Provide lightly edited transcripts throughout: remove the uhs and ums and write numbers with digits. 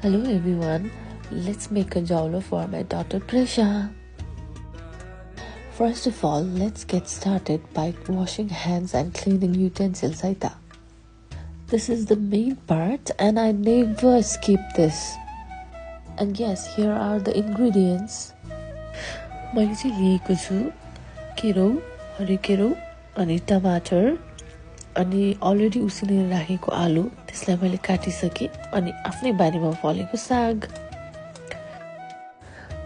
Hello everyone, let's make a jawlo for my daughter Prisha. First of all, let's get started by washing hands and cleaning utensils. This is the main part and I never skip this. And yes, here are the ingredients. मैले चाहिँ लिएको छु केरो, हरियो केरो, अनि टमाटर, अनि अलरेडी उसिनेर राखेको आलु, त्यसलाई मैले काटिसके, अनि आफ्नै बारीमा फलेको साग।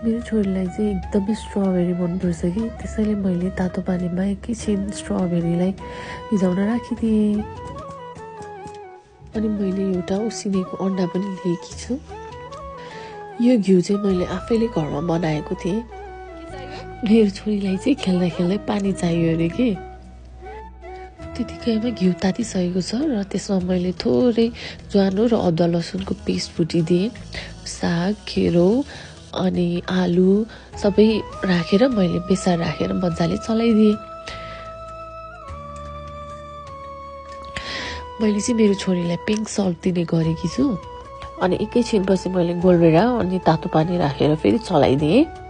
मेरो छोरीलाई चाहिँ एकदमै स्ट्रबेरी मन पर्छ कि, त्यसैले मैले तातो पानीमा एकैछिन स्ट्रबेरीलाई भिजाउन राखिदिए। अनि मैले एउटा उसिनेको अन्डा पनि लिएकी छु। यो घिउ चाहिँ मैले आफैले घरमा बनाएको थिएँ। मेरो छोरीलाई चाहिँ खेल्दै खेल्दै पानी चाहियो अरे के। त्यतिकैमा घिउ तातिसकेको छ र त्यसमा मैले थोरै ज्वानो र अदुवा लसुनको पेस्ट फुटिदिएँ। साग, केरो अनि आलु सबै राखेर मैले बेसार राखेर मजाले चलाइदिएँ। मैले चाहिँ मेरो छोरीलाई पिङ्क सल्ट दिने गरेकी छु। अनि एकैछिनपछि मैले गोलभेडा अनि तातो पानी राखेर फेरि चलाइदिएँ।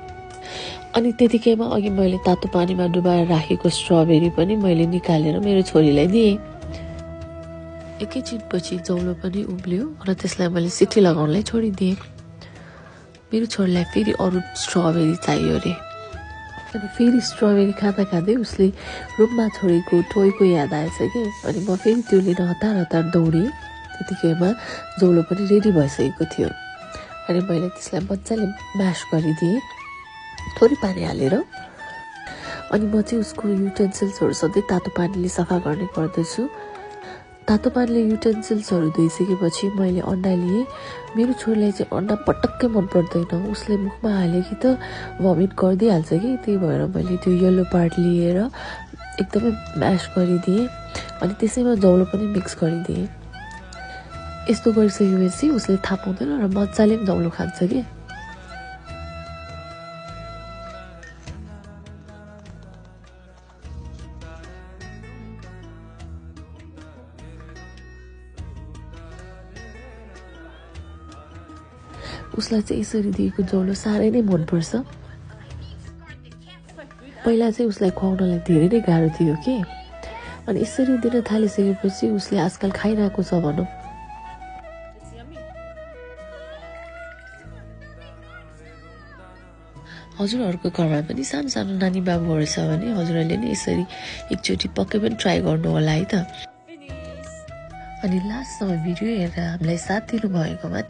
अनि त्यतिकैमा अघि मैले तातो पानीमा डुबाएर राखेको स्ट्रबेरी पनि मैले निकालेर मेरो छोरीलाई दिएँ। एकैछिनपछि जौलो पनि उब्ल्यो र त्यसलाई मैले सिटी लगाउनलाई छोडिदिएँ। मेरो छोरीलाई फेरि अरू स्ट्रबेरी चाहियो अरे। अनि फेरि स्ट्रबेरी खाँदा खाँदै उसले रुममा छोडेको टोयको याद आएछ कि। अनि म फेरि त्यो लिन हतार हतार दौडेँ। त्यतिकैमा जौलो पनि रेडी भइसकेको थियो। अनि मैले त्यसलाई मजाले म्यास गरिदिएँ थोरै पानी हालेर। अनि म चाहिँ उसको युटेन्सिल्सहरू सधैँ तातो पानीले सफा गर्ने गर्दछु। तातो पानीले युटेन्सिल्सहरू धोइसकेपछि मैले अन्डा लिएँ। मेरो छोरीलाई चाहिँ अन्डा पटक्कै मन पर्दैन, उसले मुखमा हाले कि त भमिट गरिदिइहाल्छ कि। त्यही भएर मैले त्यो येल्लो पार्ट लिएर एकदमै म्यास गरिदिएँ। अनि त्यसैमा जौलो पनि मिक्स गरिदिएँ। यस्तो गरिसकेपछि उसले थाहा पाउँदैन र मजाले पनि जौलो खान्छ कि। उसलाई चाहिँ यसरी दिएको जौलो साह्रै नै मनपर्छ। पहिला चाहिँ उसलाई खुवाउनलाई धेरै नै गाह्रो थियो कि। अनि यसरी दिन थालिसकेपछि उसले आजकल खाइरहेको छ भनौँ। हजुरहरूको घरमा पनि सानो सानो नानी बाबुहरू छ भने हजुरहरूले नि यसरी एकचोटि पक्कै पनि ट्राई गर्नु होला है त। अनि लास्टसम्म भिडियो हेरेर हामीलाई साथ दिनुभएकोमा